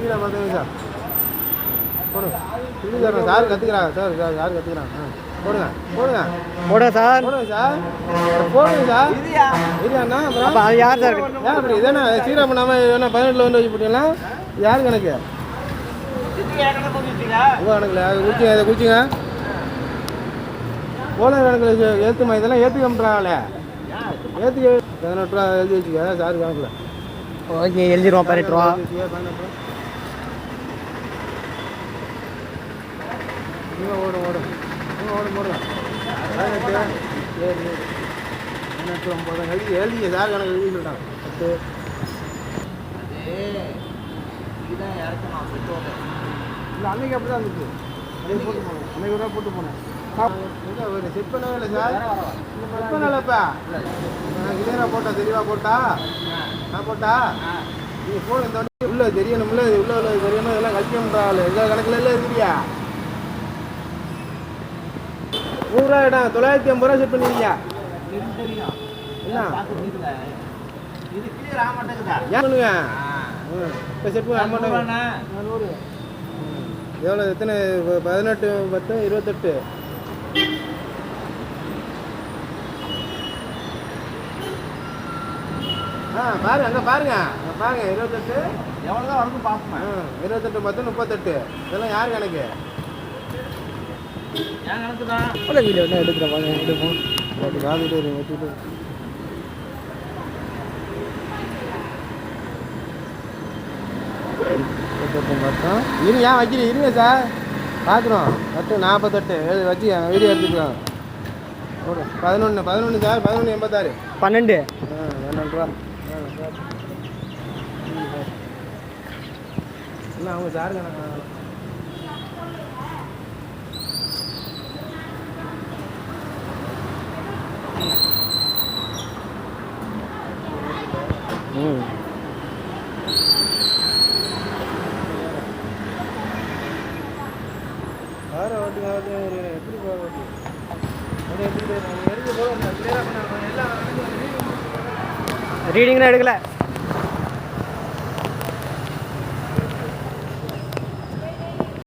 கீழே பார்த்துங்க சார். போடுங்க. இது சார் சார் கற்றுக்குறாங்க சார். யார் கற்றுக்குறாங்க? போடுங்க போடுங்க போடுங்க சார். போடுங்க சார். போடுங்க சார். இல்லைண்ணா அப்புறம் அது யார் சார்? ஏன் அப்படி இதானே சீரா பண்ணாமல் வேணா 18 வந்து வச்சு போட்டீங்களா? யார் கணக்கு? உங்கள் கணக்கில் அது குடிச்சிங்க இதை குடிச்சிங்க. ஓனர் கணக்கில் ஏற்றுமா இதெல்லாம் ஏற்றுக்கம்ன்றாங்களே. ஏற்றுக்க 18 ரூபா எழுதி வச்சுக்க சார் கணக்கில். ஓகே எழுதிடுவோம் 18 ரூபா. நீங்கள் ஓடும் ஓடும் நீங்கள் ஓடும் போடுங்க. 18 7 18 9 எழுதிங்க சார் கணக்கு எழுதி சொல்லிட்டாங்க. 10 இல்லை அன்றைக்கி அப்படி தான் இருந்துச்சு. அன்றைக்கி போட்டு போனேன். அன்றைக்கி ஒரு போட்டு போனேன். ஒரு செட் பண்ணவே இல்லை சார். செட் பண்ணலப்பா. கிளியராக போட்டா தெளிவாக போட்டா நான் போட்டா நீங்கள் ஃபோன் இந்த வண்டி உள்ளே தெரியணும்ல. இது உள்ளே உள்ள தெரியணும். இதெல்லாம் கழிக்கணுன்றாள் எங்கள் கணக்கில் இல்லை தெரியா? 100 ரூபா இடம் 950 ரூபா செட் பண்ணிருக்கியா? என்ன ஏன் பண்ணுங்க? இப்போ செட் பண்ண மாட்டேங்க. எவ்வளோ எத்தனை 18 10 28 பாருங்க அங்கே பாருங்க பாருங்க 28 எவ்வளோ தான் வரைக்கும் பார்ப்போம். 28 10 38 இதெல்லாம் யார் கணக்கு? ஏன் கணக்கு தான் வீடியோ என்ன எடுக்கிறேன் எடுப்போம். காலிட்டு வெட்டிட்டு இருங்க ஏன் வைக்கிறீங்க? இருங்க சார் பார்க்குறோம். 8 48 வச்சு வீடியோ எடுத்துக்கலாம். 11 11 சார் 11 86 12 12 ரூபா. இல்லை அவங்க சார் கணக்கு வேற ஓட்டுங்க ஒரு எப்படி ஓட்டு எப்படி எடுத்து போக எல்லாம் ரீடிங்லாம் எடுக்கல.